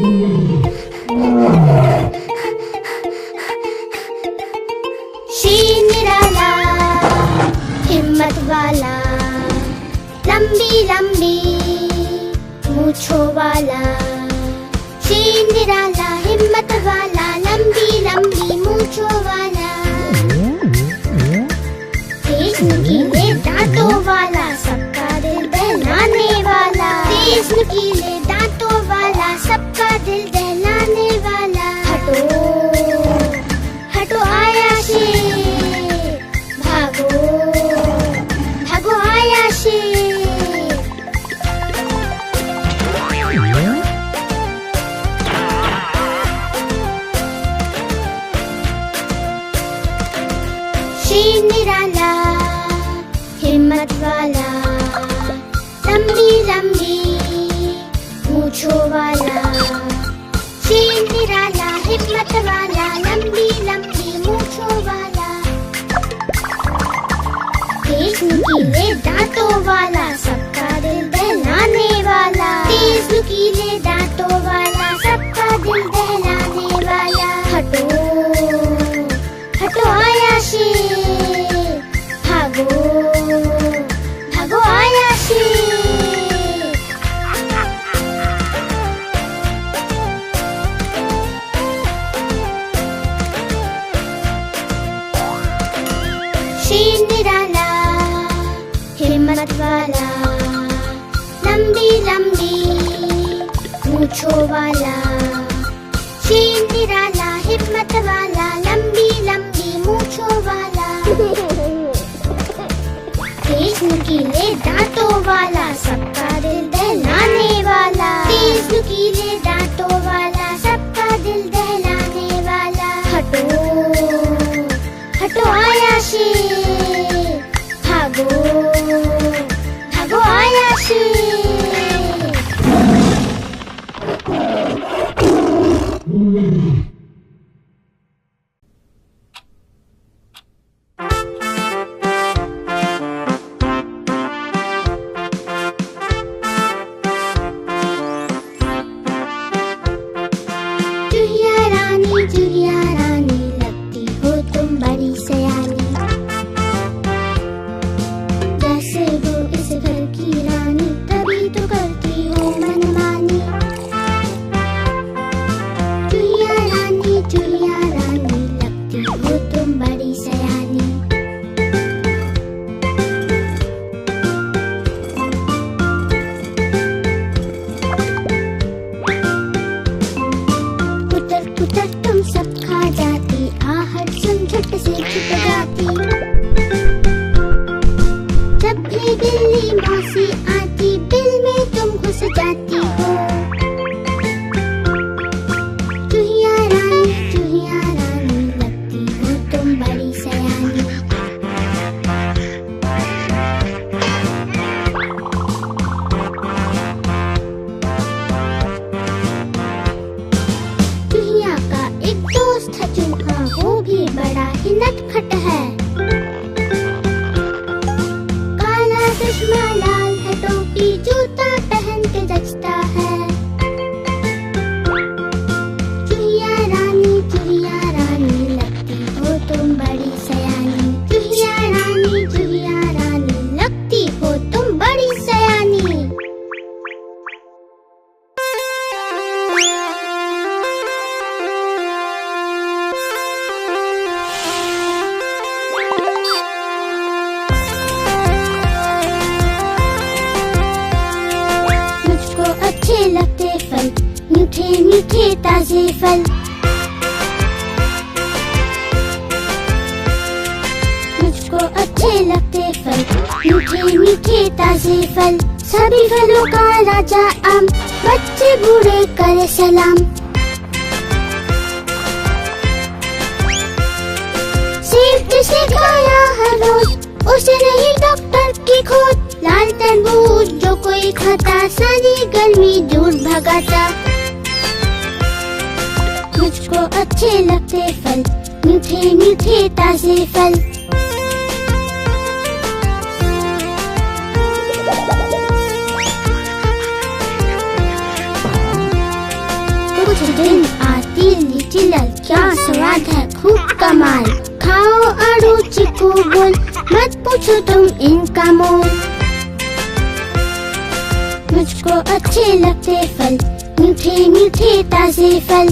शेर निराला हिम्मत वाला, लंबी लंबी मूंछों वाला। शेर निराला हिम्मत वाला, लंबी लंबी मूंछों वाला। तेज नुकीले दांतों वाला, सबका दिल दहलाने वाला। तेज नुकीले दांतों वाला, सबका दिल दहलाने वाला। हटो हटो आया शेर, भागो भागो आया शेर। शेर निराला हिम्मत वाला, लंबी लंबी मूंछों वाला। शेर निराला हिम्मत वाला, लंबी लंबी मूंछों वाला। तेज नुकीले दांतों वाला, सबका दिल दहलाने वाला। तेज नुकीले दांतों वाला, सबका दिल दहलाने वाला। हटो हटो आया शेर, भागो भागो आया शेर। शेर निराला हिम्मत वाला, लंबी लंबी मूंछों वाला। शेर निराला हिम्मत वाला, लंबी लंबी मूंछों वाला। तेज नुकीले दांतों वाला, सबका दिल दहलाने वाला। तेज नुकीले दांतों वाला, सबका दिल दहलाने वाला। हटो हटो आया शेर, भागो भागो आया शेर। चुहिया रानी लगती हो तुम बड़ी सयानी। जैसे हो इस घर की रानी, तभी तो करती हो मनमानी। चुहिया रानी लगती हो तुम बड़ी सयानी। उतर तुम सब खा जाती, आहट सुन झट से छुप जाती। जब भी बिल्ली मौसी आती, बिल में तुम घुस जाती हो। चुहिया रानी लगती हो तुम बड़ी सयानी। चुहिया का एक दोस्त है चूहा, वो भी बड़ा ही नटखट है। काला चश्मा लाल है टोपी, जूता पहन के जचता है। चुहिया रानी लगती हो तुम बड़ी सयानी। चुहिया रानी लगती हो तुम बड़ी सयानी। अच्छे लगते फल, मीठे मीठे ताजे फल। मुझको अच्छे लगते फल, मीठे मीठे ताजे फल। सभी फलों का राजा आम, बच्चे बूढ़े करे सलाम। सेब जिसे खाया हर रोज, उसे नहीं डॉक्टर की खोज। लाल तरबूज जो कोई खाता, सारी गर्मी दूर भगाता। मुझको अच्छे लगते फल, मीठे मीठे ताजे फल। दिन आती लीची लाल, क्या स्वाद है खूब कमाल। खाओ आड़ू चीकू बोल, मत पूछो तुम इनका मोल। मुझको अच्छे लगते फल, मीठे मीठे ताजे फल।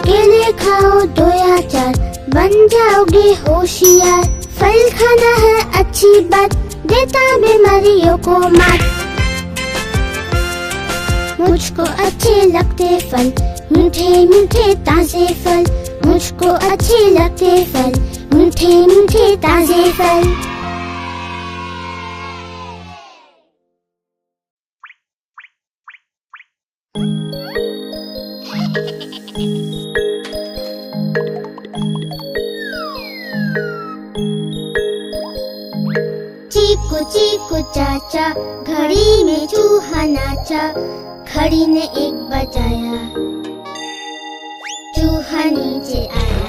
केले खाओ 2 या 4, बन जाओगे होशियार। फल खाना है अच्छी बात, देता बीमारियों को मात। मुझको अच्छे लगते फल, मीठे मीठे ताजे फल। मुझको अच्छे लगते फल, मीठे मीठे ताजे फल। चीकू चीकू चाचा, घड़ी में चूहा नाचा। घड़ी ने 1 बजाया, चूहा नीचे आया।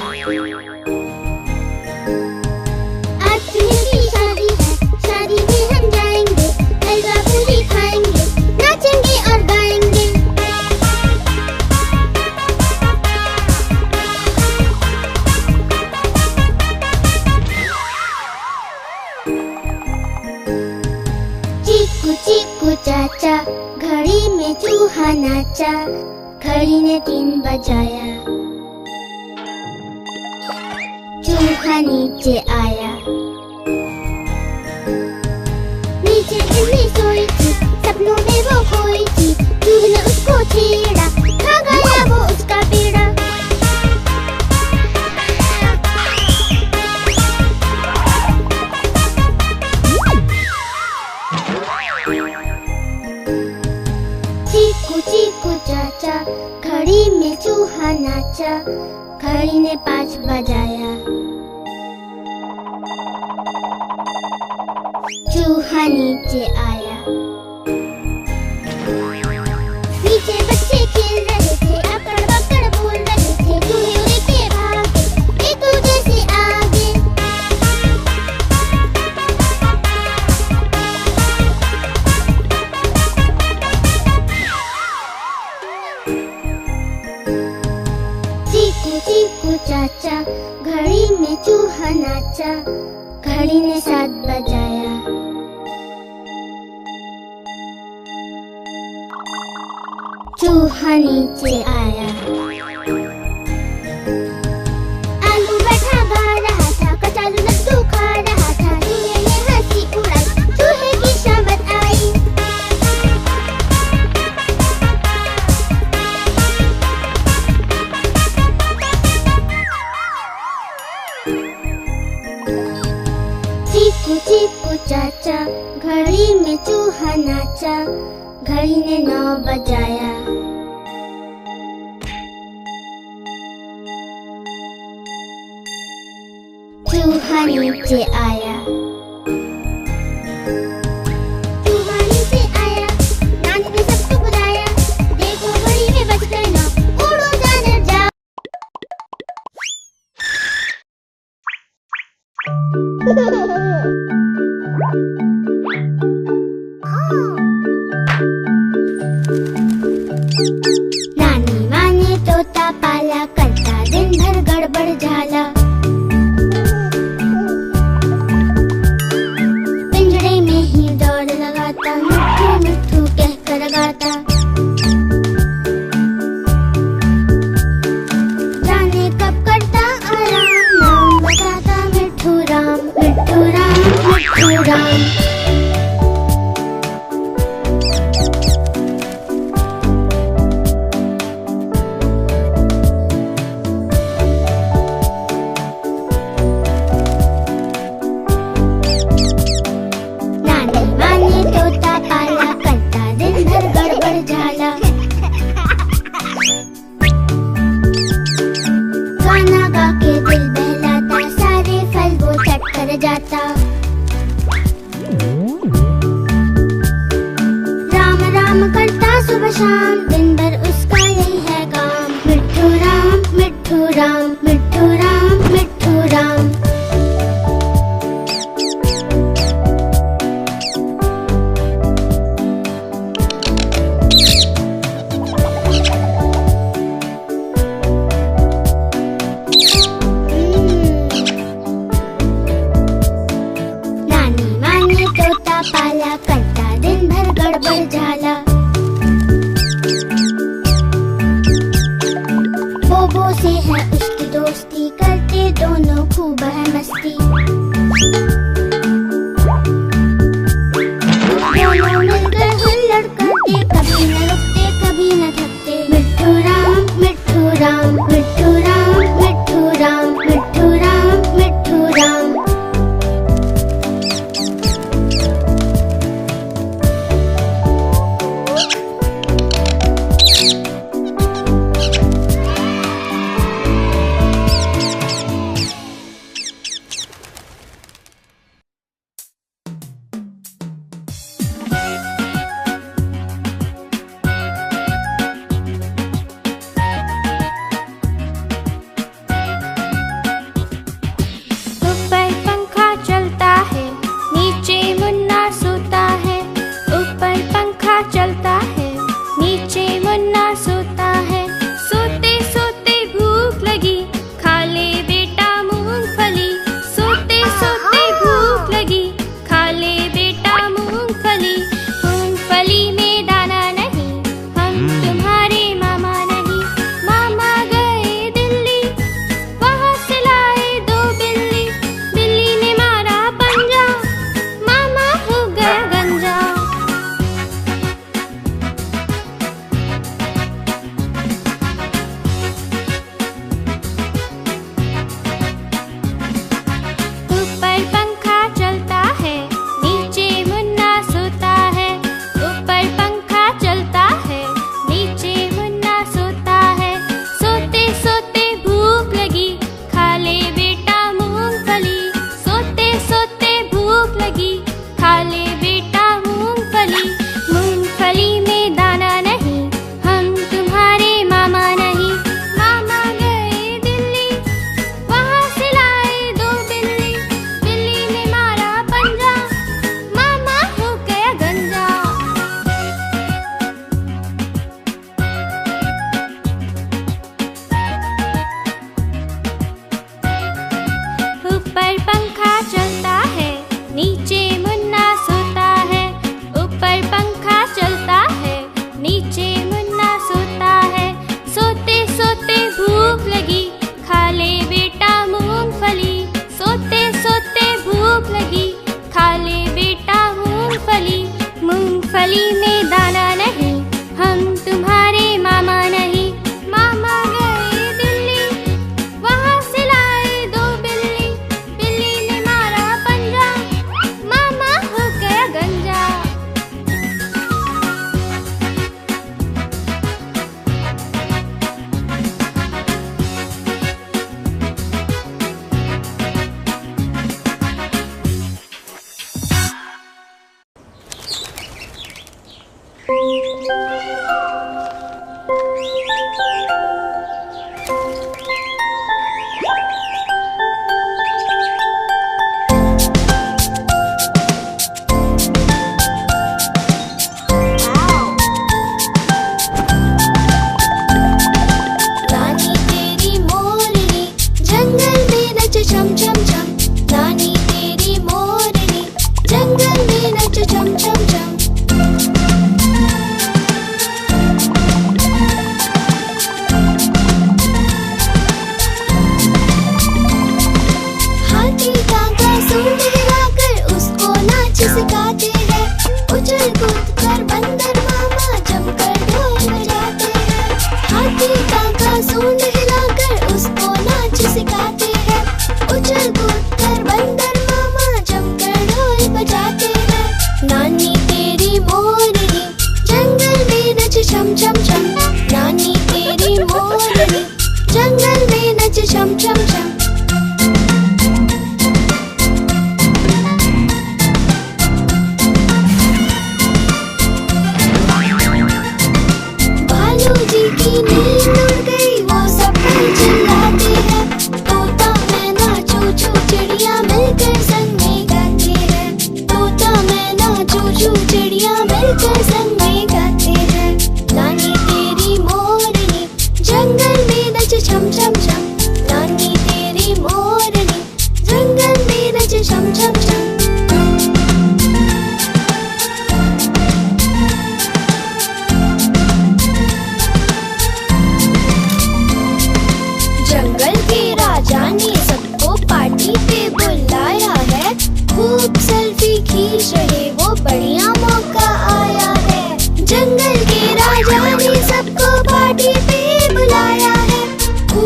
आज चूहे की शादी है, शादी में हम जाएंगे। हलवा पूरी खाएंगे, नाचेंगे और गाएंगे। चीकू चीकू चाचा, घड़ी में चूहा नाचा। घड़ी ने 3 बजाया, चूहा नीचे आया। नीचे बिल्ली सोई थी, सपनों में वो खोई थी। चूहे ने उसको छेड़ा, खा गया वो उसका पेड़ा। चीकू चीकू चाचा, घड़ी में चूहा नाचा। घड़ी ने 5 बजाया, चूहा नीचे आया। नीचे बच्चे खेल रहे थे, अकड़ बकड़ बोल रहे थे। चूहे उड़ के भागे, एक दूसरे से आगे। चीकू चीकू चाचा, घड़ी में चूहा नाचा। घड़ी ने 7 बजाया, चूहा नीचे आया। आलू बैठा गा रहा था, कचालू लड्डू खा रहा था। चूहे ने हंसी उड़ाई, चूहे की शामत आई। चीकू चीकू चाचा, घड़ी में चूहा नाचा। घड़ी ने 9 बजाया, चूहा नीचे आया। चूहा नीचे आया, नानी ने सबको बुलाया। देखो घड़ी में बज गए 9, उड़ो जानवर जाओ। नानी माँ ने तोता पाला, करता दिन भर गड़बड़ झाला। पिंजरे में ही दौड़ लगाता, मिट्ठू मिट्ठू कहकर गाता। जाने कब करता आराम, नाम बताता मिट्ठू राम। मिट्ठू राम, मिट्ठू राम। जाता। राम राम करता सुबह शाम, दिन भर उसका यही है काम। मिट्ठू राम, मिट्ठू राम, मिट्ठू राम, मिट्ठू राम। सबों से है उसकी दोस्ती, करते दोनों खूब है मस्ती। दोनों मिलकर हुल्लड़ करते, कभी न रुकते कभी न थकते। मिट्ठू राम मिट्ठू राम, मिट्ठू राम मिट्ठू राम, मिट्ठू राम मिट्ठू राम।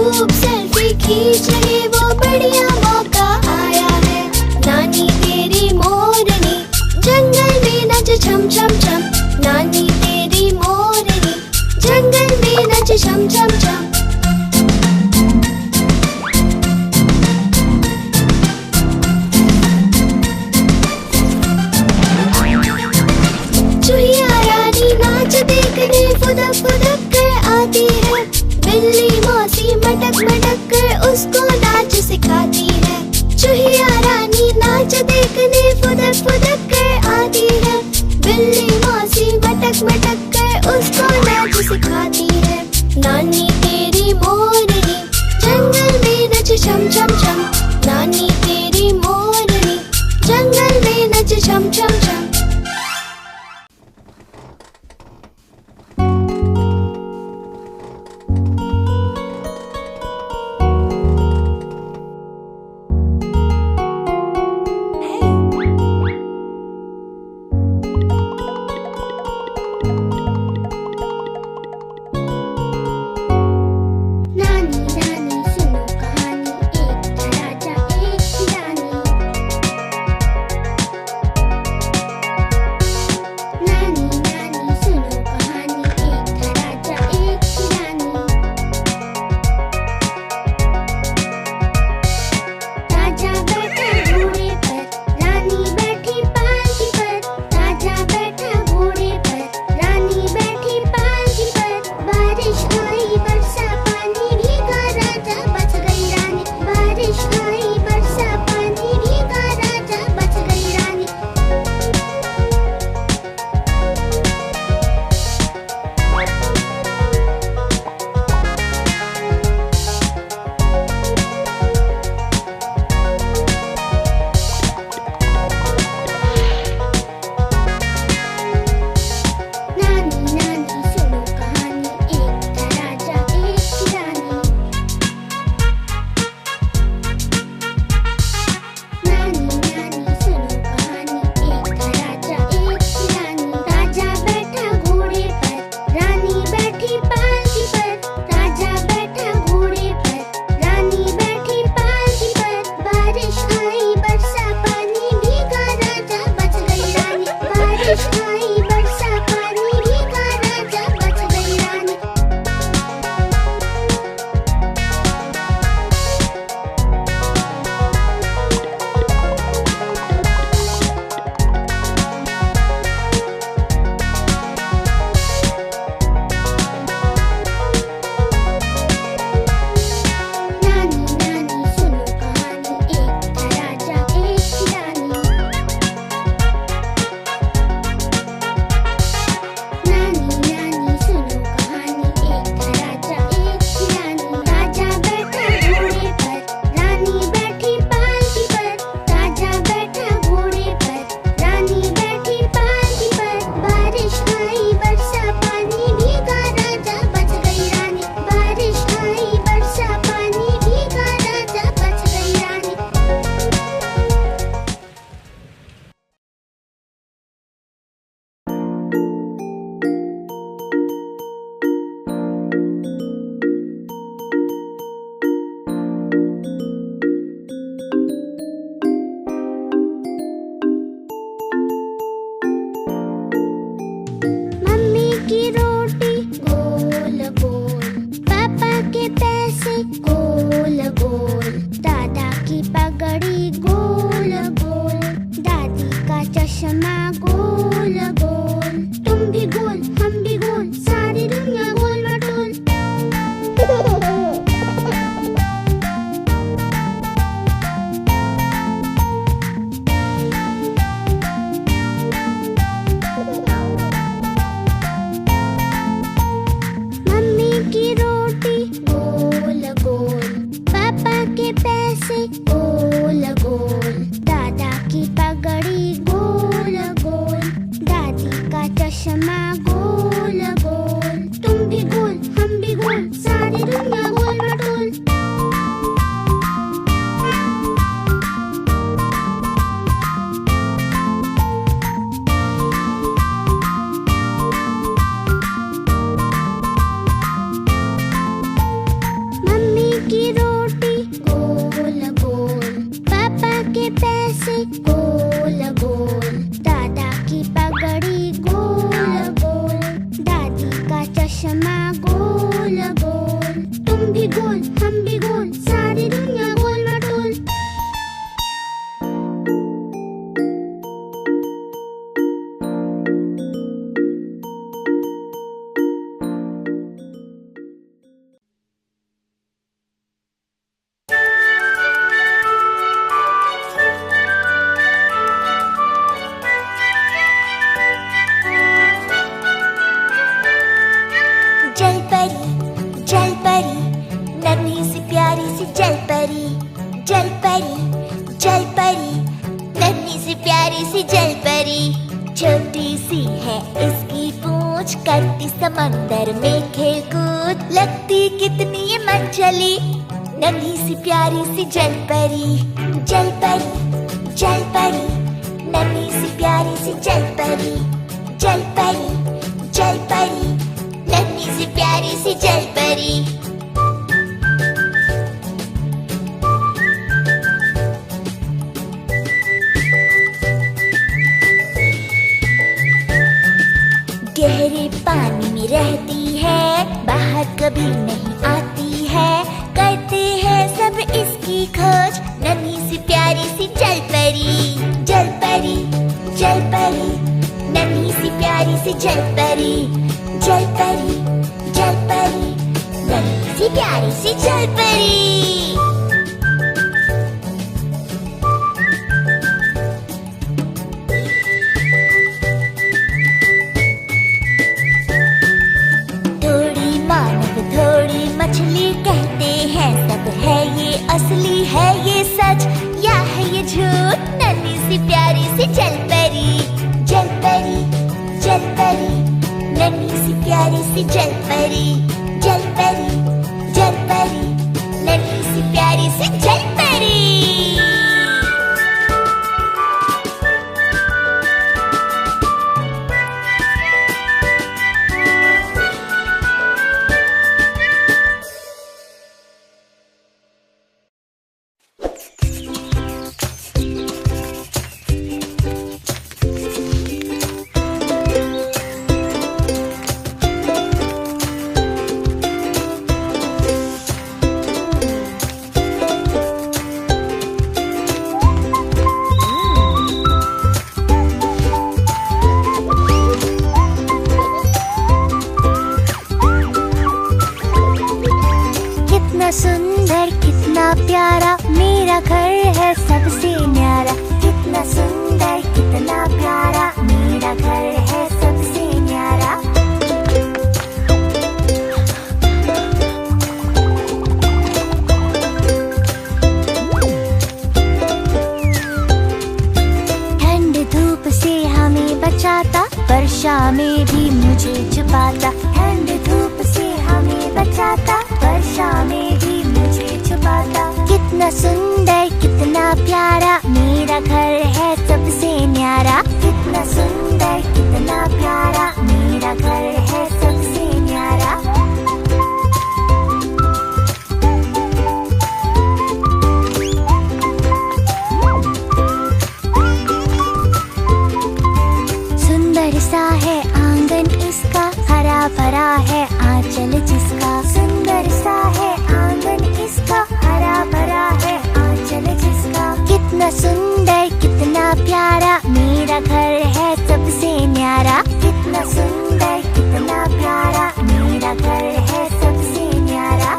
खूब सेल्फी खींच रहे, वो बढ़िया मौका आया है। नानी तेरी मोरनी जंगल में नच छम छम छम, नानी तेरी मोरनी जंगल में नच छम छम छम। चूहिया रानी नाच देखने फुदक फुदक कर आती है, बिल्ली मौसी मटक मटक कर उसको नाच सिखाती है। चूहिया रानी नाच देखने फुदक फुदक कर आती है, बिल्ली मौसी मटक मटक कर उसको नाच सिखाती है। नानी तेरी मोरनी जंगल में नच छम छम छम, नानी तेरी मोरनी जंगल में नच छम छम छम। की रोटी गोल गोल, पापा के पैसे गोल गोल, दादा की पगड़ी गोल गोल, दादी का चश्मा गोल गोल। तुम भी गोल हम भी गोल, सारी दुनिया गोल मटोल। जल परी, नन्ही सी प्यारी सी जल परी, जल परी, जल परी, नन्ही सी प्यारी सी जल परी। छोटी सी है इसकी पूंछ, करती समंदर में खेल कूद, लगती कितनी ये मन चली, नन्ही सी प्यारी सी जल परी। जल परी, जल परी, नन्ही सी प्यारी सी जल परी, जल परी, जल परी, नन्ही सी प्यारी सी जल परी। गहरे पानी में रहती है, बाहर कभी नहीं आती है, करते हैं सब इसकी खोज, नन्ही सी प्यारी सी जल परी। जल परी, जल परी, नन्ही सी प्यारी सी जल परी, जल परी, जल परी, नन्ही सी प्यारी सी जल परी। थोड़ी मानव थोड़ी मछली, कहते हैं सब है ये असली, है ये सच या है ये झूठ, नन्ही सी प्यारी सी जल परी। जल परी, जल परी, नन्ही सी प्यारी सी जल परी, जल परी, जल परी, नन्ही सी प्यारी सी जल परी। सुंदर कितना प्यारा, मेरा घर है सबसे न्यारा। कितना सुंदर कितना प्यारा, मेरा घर है सबसे न्यारा। ठंड धूप से हमें बचाता, वर्षा में भी मुझे छुपाता। ठंड धूप से हमें बचाता, वर्षा में भी मुझे छुपाता। कितना सुंदर कितना प्यारा, मेरा घर है सबसे न्यारा। कितना सुंदर कितना प्यारा, मेरा घर है सबसे न्यारा। सुंदर सा है आंगन इसका, हरा भरा है आंचल जिसका। सुंदर सा है आंगन इसका, हरा भरा है आंचल जिसका। कितना सुंदर कितना प्यारा, मेरा घर है सबसे न्यारा। कितना सुंदर कितना प्यारा, मेरा घर है सबसे न्यारा।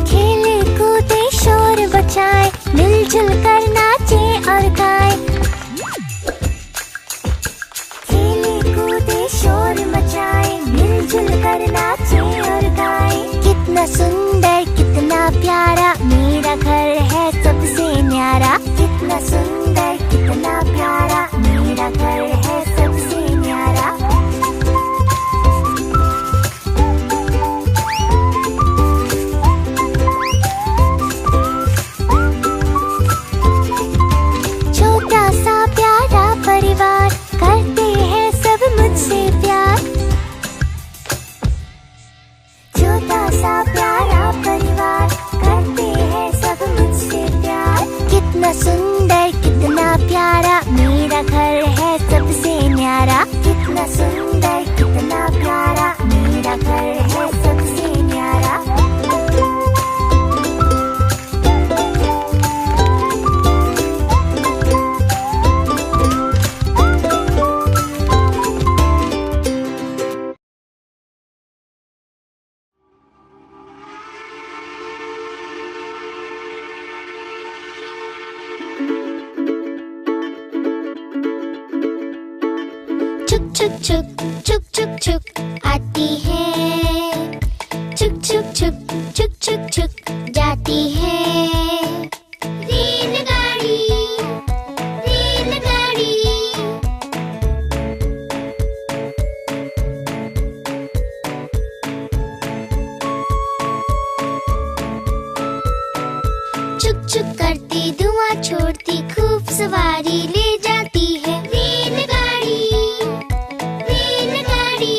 खेले कूदे शोर बचाए, मिलजुल कर नाचे और गाए। खेले कूदे शोर मचाए, मिलजुल कर नाचे और गाए। कितना सुंदर कितना प्यारा, मेरा घर है सबसे मेरा घर है सबसे न्यारा, कितना सुंदर कितना प्यारा, मेरा घर है सबसे न्यारा। छुक छुक छुक छुक छुक छुक आती है, छुक छुक छुक छुक छुक छुक जाती है। रेलगाड़ी रेलगाड़ी, छुक छुक करती धुआं छोड़ती खूब सवारी ले जाती है। रेलगाड़ी रेलगाड़ी,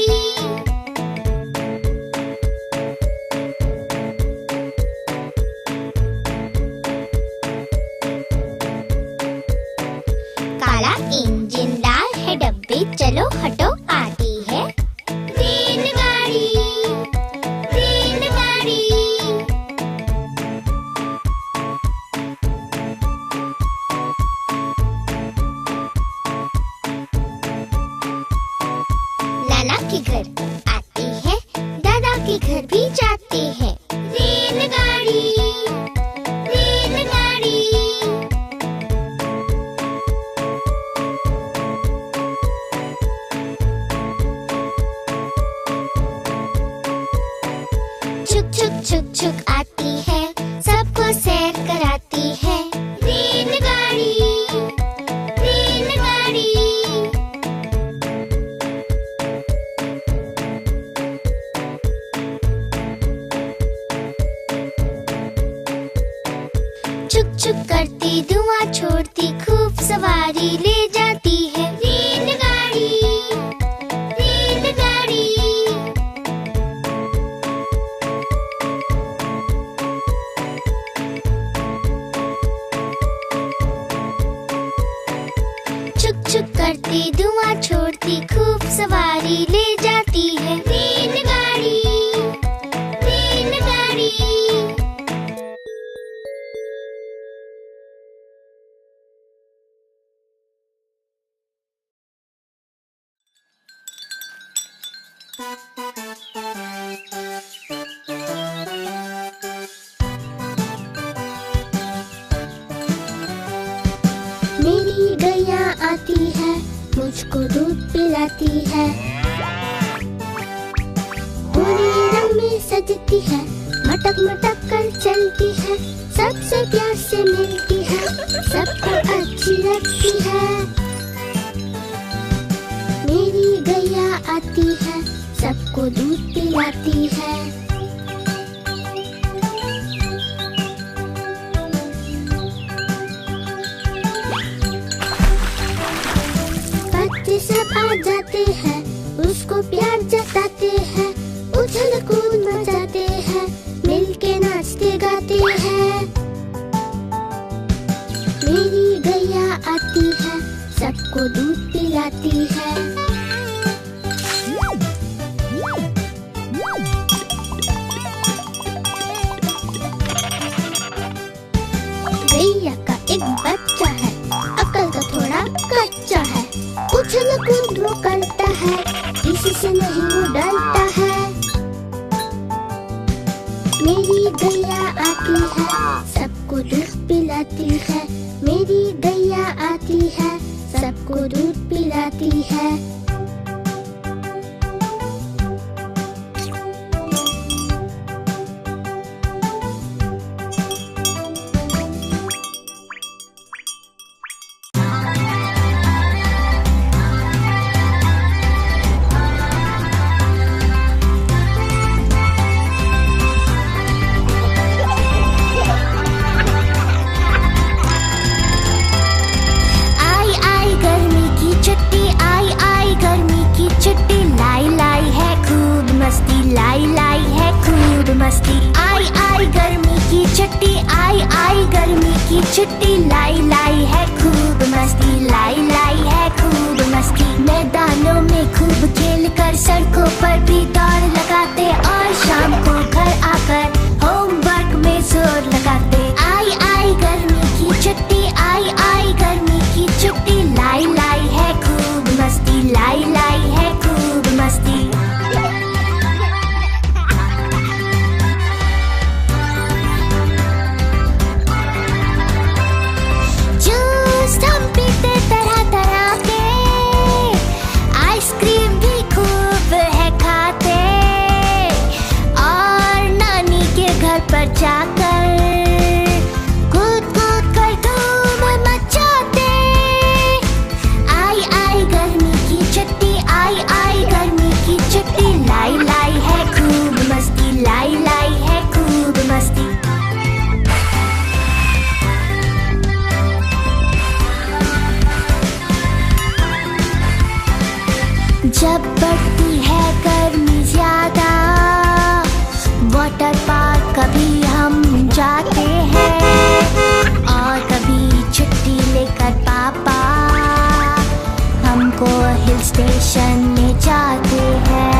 काला इंजन लाल है डब्बे, चलो हटो आती है। रेलगाड़ी रेलगाड़ी, नाना के घर आती है, दादा के घर भी जाती है। रेलगाड़ी रेलगाड़ी, छुक छुक छुक छुक आती है, सबको सैर कराती है। रेलगाड़ी रेलगाड़ी, छुक छुक करती धुआं छोड़ती खूब सवारी ले जाती है। रेलगाड़ी रेलगाड़ी, छुक छुक करती धुआं छोड़ती खूब सवारी ले जाती है। रेलगाड़ी रेलगाड़ी, मेरी गैया आती है, मुझको दूध पिलाती है। पूरे रंग में सजती है, मटक मटक कर चलती है। सबसे प्यार से मिलती है, सबको अच्छी लगती है। मेरी गैया आती है, सबको दूध पिलाती है। बच्चे सब आ जाते हैं, उसको प्यार जताते हैं। उछल कूद मचाते हैं, मिलके नाचते गाते हैं। मेरी गैया आती है, सबको दूध पिलाती है। गैया का एक बच्चा है, अकल का थोड़ा कच्चा है। उछल कूद वो करता है, किसी से नहीं वो डरता है। मेरी गैया आती है, सबको दूध पिलाती है। मेरी गैया आती है, सबको दूध पिलाती है। मस्ती। आई आई गर्मी की छुट्टी, आई आई गर्मी की छुट्टी, लाई लाई है खूब मस्ती, लाई लाई है जब बढ़ती है गर्मी ज्यादा, वाटर पार्क कभी हम जाते हैं, और कभी छुट्टी लेकर पापा हमको हिल स्टेशन ले जाते हैं।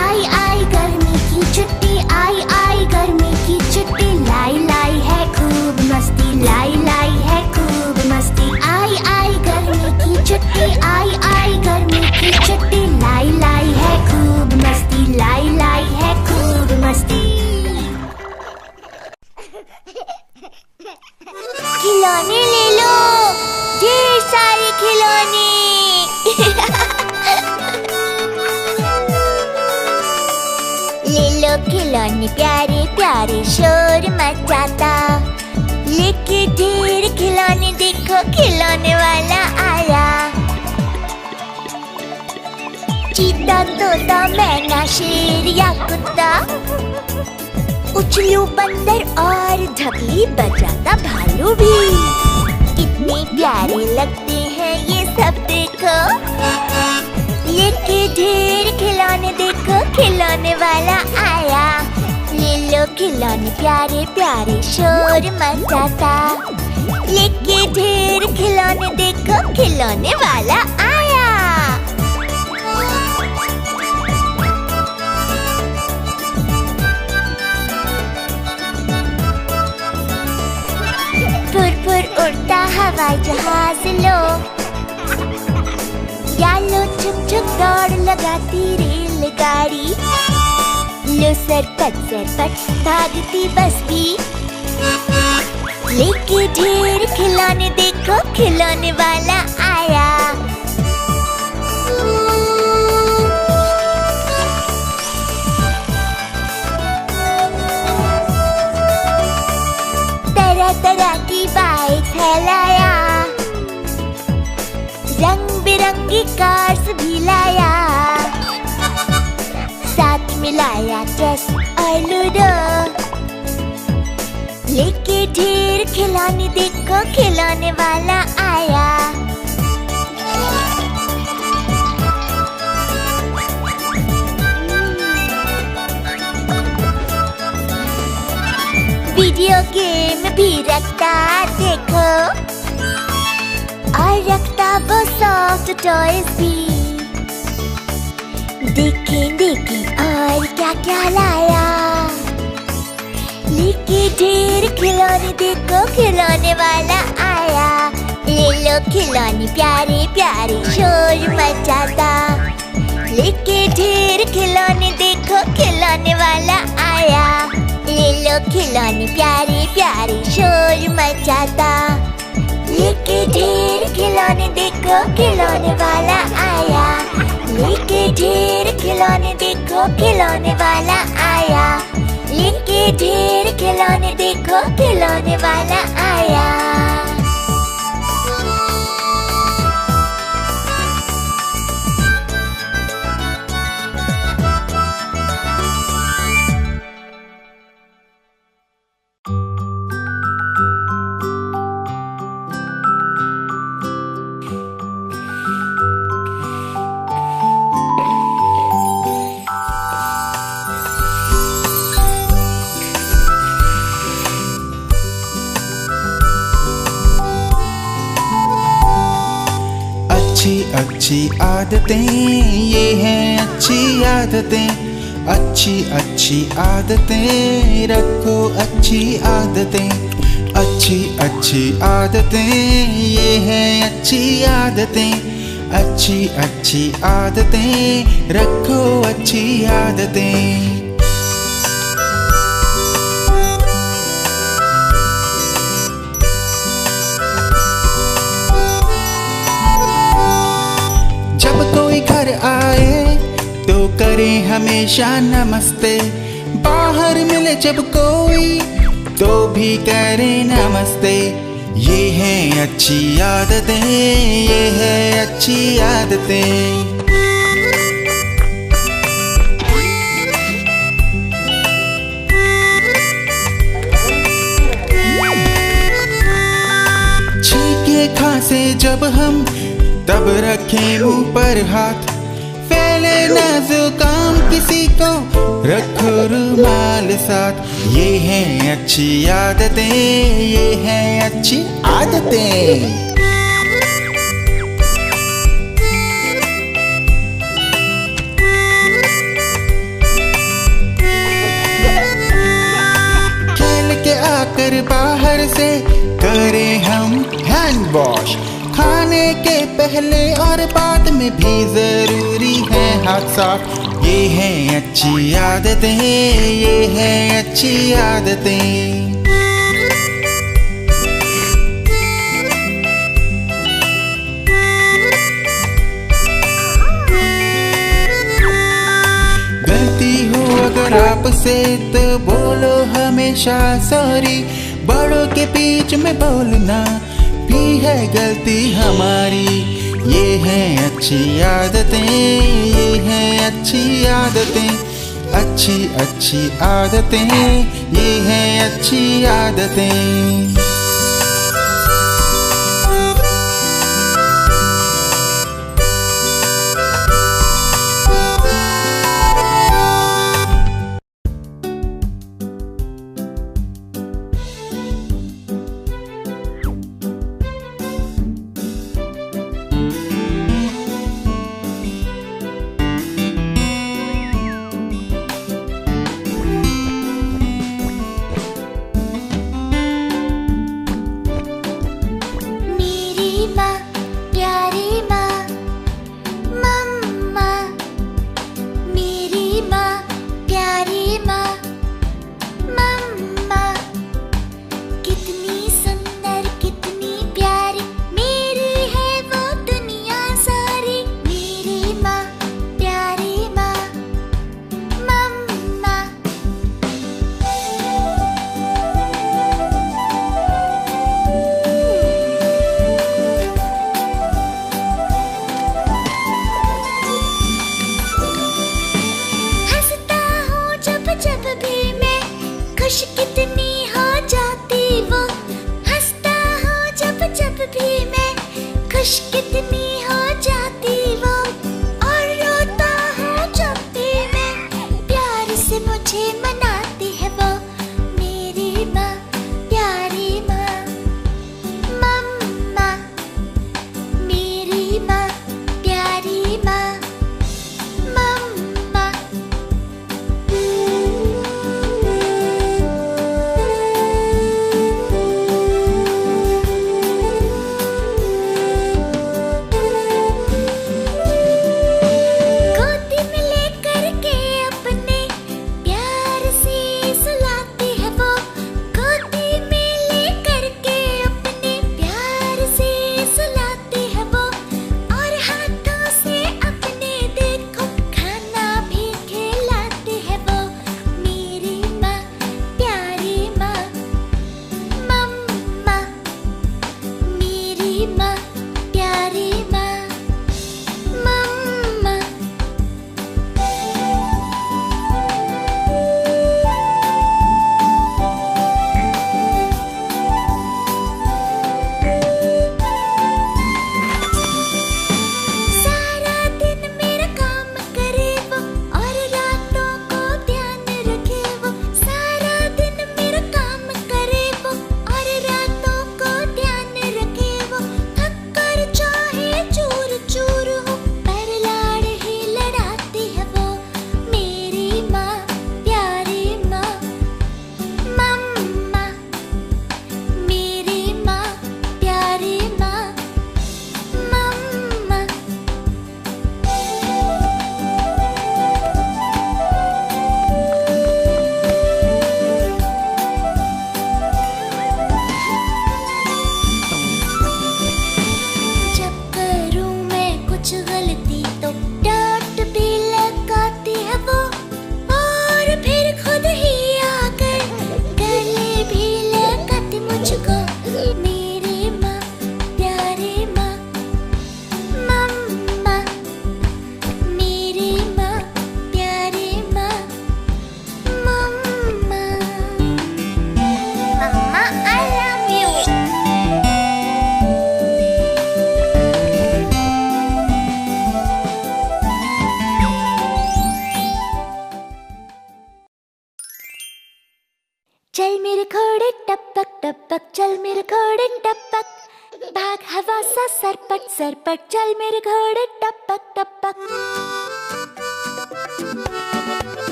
आई आई गर्मी की छुट्टी, आई आई गर्मी की छुट्टी, लाई लाई है खूब मस्ती, लाई लाई है खूब मस्ती। आई आई गर्मी की छुट्टी, आई आई गर्मी की छुट्टी, लाई लाई है खूब मस्ती, लाई लाई है खूब मस्ती। खिलौने ले लो, ढेर सारे खिलौने। ले लो खिलौने प्यारे प्यारे, शोर मचाता, लेके ढेर खिलौने, देखो खिलौने वाला आया। चीता, तोता, मैना, शेर या कुत्ता, उछलू बंदर और ढकली बजाता भालू भी। कितने प्यारे लगते हैं ये सब, देखो लेके ढेर खिलौने, देखो खिलौने वाला आया। ले लो खिलौने प्यारे प्यारे, शोर मचाता, लेके ढेर खिलौने, देखो खिलौने वाला आया। फुर फुर उड़ता हवाई जहाज लो, या लो चुप चुप दौड़ लगाती रेलगाड़ी, लो सरपट भागती बस भी, लेके ढेर खिलौने, देखो खिलौने वाला आया। तरह तरह की बाइक है लाया, रंग बिरंगी कार्स भी लाया, साथ मिलाया चेस और लूडो, लेके ढेर खिलौने, देखो खिलौने वाला आया। वीडियो गेम भी रखता, देखो, और रखता वो सॉफ्ट टॉयज भी। देखें और क्या क्या लाया, लेके ढेर खिलौने, देखो खिलौने वाला आया। ले लो खिलौने प्यारे प्यारे, शोर मचाता, लेके ढेर खिलौने, देखो खिलौने वाला आया। ले लो खिलौने प्यारे प्यारे, शोर मचाता, लेके ढेर खिलौने, देखो खिलौने वाला आया। लेके ढेर खिलौने, देखो खिलौने वाला आया। लेके ढेर खिलौने, देखो खिलौने वाला आया। अच्छी आदतें, ये हैं अच्छी आदतें, अच्छी आदतें, रखो अच्छी आदतें, अच्छी आदतें, ये हैं अच्छी आदतें, अच्छी आदतें, रखो अच्छी आदतें। घर आए तो करें हमेशा नमस्ते, बाहर मिले जब कोई तो भी करें नमस्ते। ये हैं अच्छी आदतें, ये है अच्छी आदतें। छींके खांसे जब हम तब रखें मुंह पर हाथ, फैले ना जुकाम किसी को, रखो रुमाल साथ। ये है अच्छी आदतें, ये है अच्छी आदतें। आकर बाहर से करें हम हैंड वॉश। खाने के पहले और बाद में भी जरूरी है हाथ साफ। ये है अच्छी आदतें, ये है अच्छी आदतें। गलती हो अगर आपसे तो बोलो हमेशा सॉरी। बड़ों के बीच में बोलना भी है गलती हमारी। ये है अच्छी आदतें, ये है अच्छी आदतें। अच्छी अच्छी आदतें, ये है अच्छी आदतें। खुश कितनी हो जाती वो, हंसता हूँ जब जब भी मैं, खुश कितनी हो जाती वो। और रोता हूँ जब भी मैं, प्यार से मुझे मनाती है वो। मेरी माँ, प्यारी माँ, मम्मा। मेरी माँ, प्यारी माँ, मम्मा। सरपट सरपट चल मेरे घोड़े टपक टपक।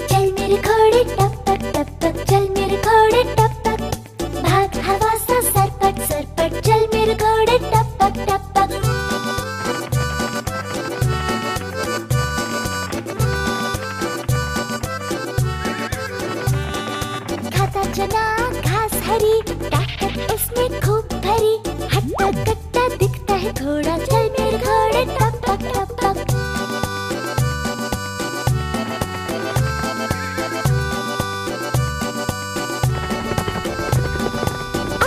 चल मेरे घोड़े टपक टपक चल मेरे घोड़े टपक। भाग हवा सा सरपट सरपट चल मेरे घोड़े टपक टपक। खाता चना घास हरी ताकत उसमें खूब भरी। हट्टा कट्टा दिखता है घोड़ा चल मेरे घोड़े टपक टपक।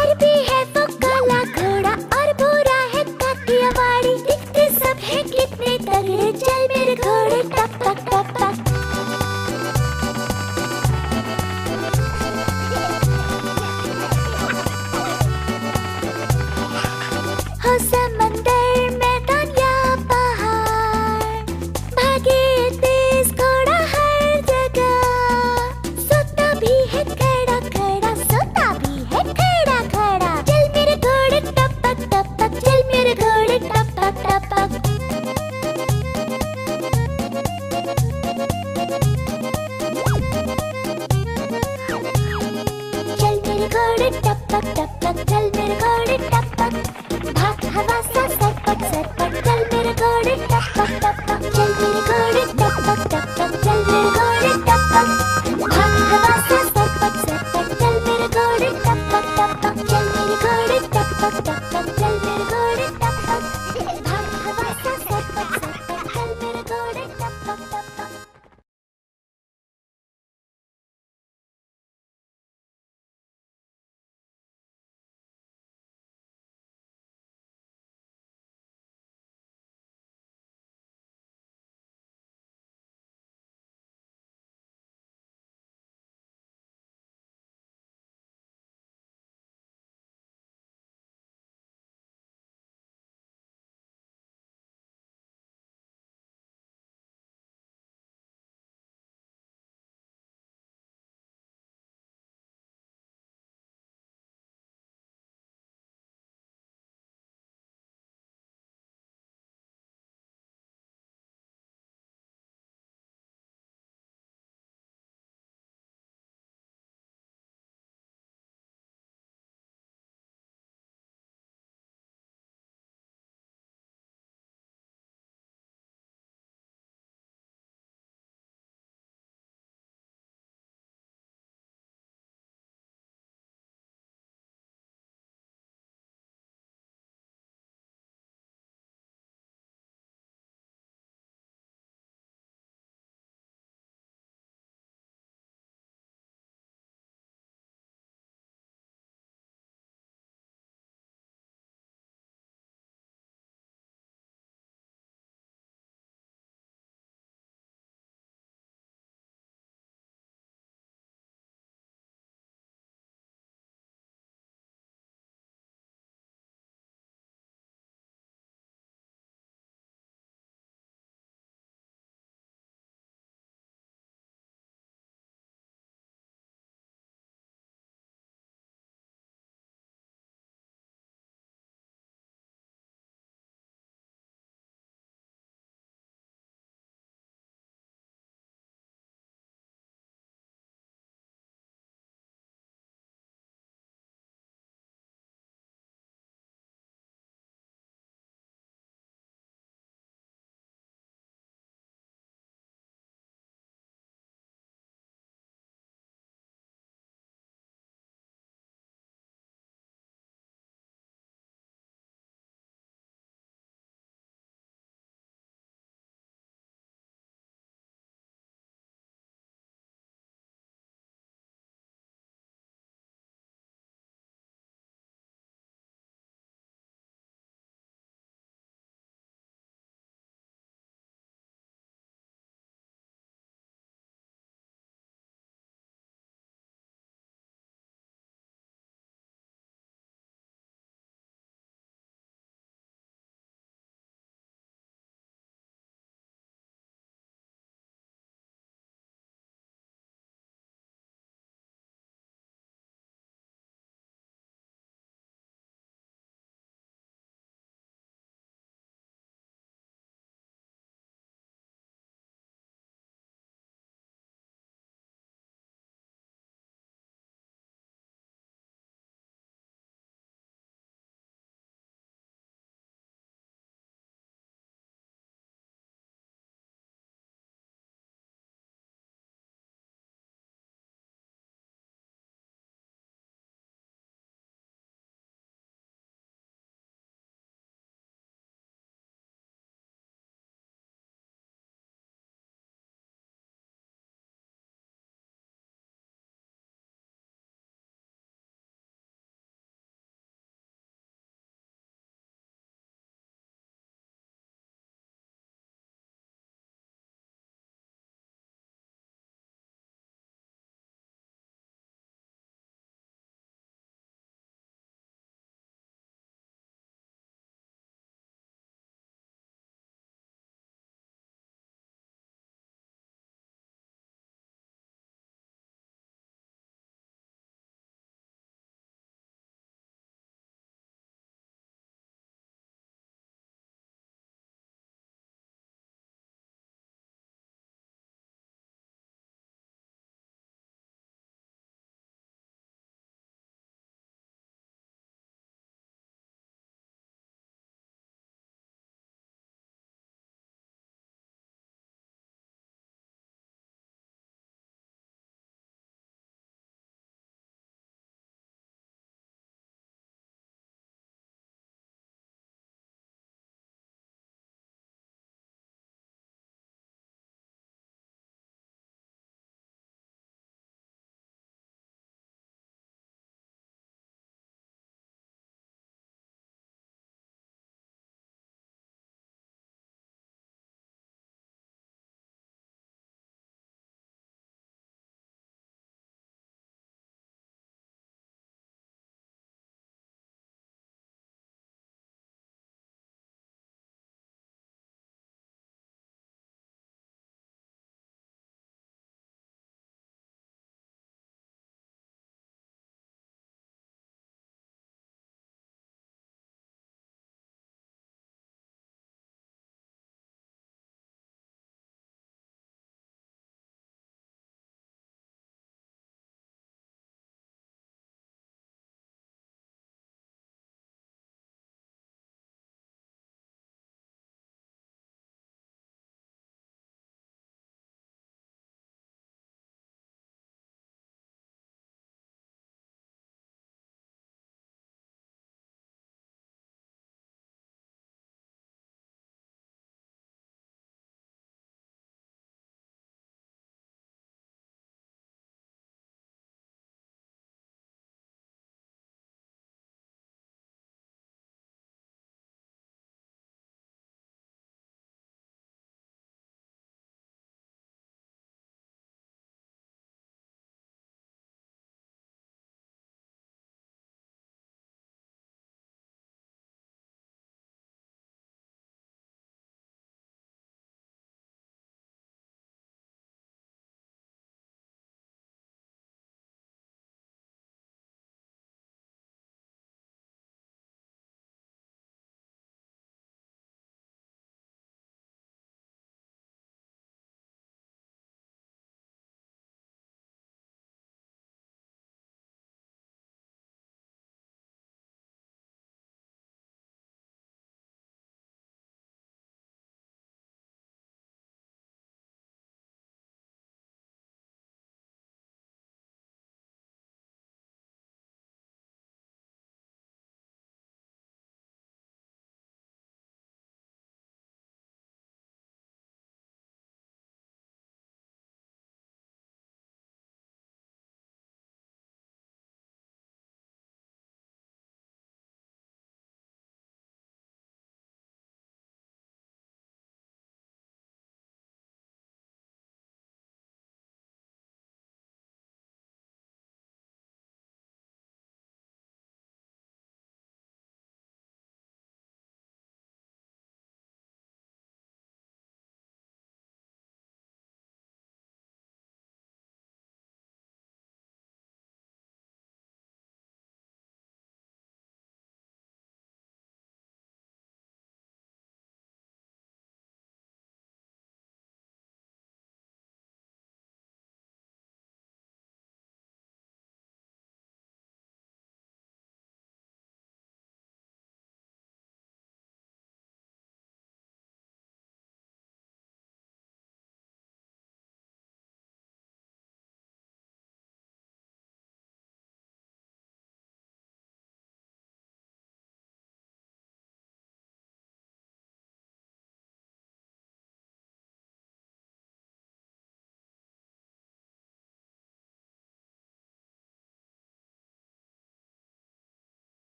अरबी है वो काला घोड़ा और भूरा है काठियावाड़ी। दिखते सब है कितने तगड़े चल मेरे घोड़े टपक टपक। हो समंदर मैदान या पहाड़, भागे तेज घोड़ा हर जगह। सोता भी है खड़ा खड़ा सोता भी है खड़ा खड़ा। चल मेरे घोड़े टपक टपक चल मेरे घोड़े टपक टपक। चल मेरे घोड़े टपक टपक चल मेरे घोड़े टपक। भाग हवा सा सरपट सरपट चल मेरे घोड़े टपक टपक। चल मेरे घोड़े टपक टपक चल मेरे घोड़े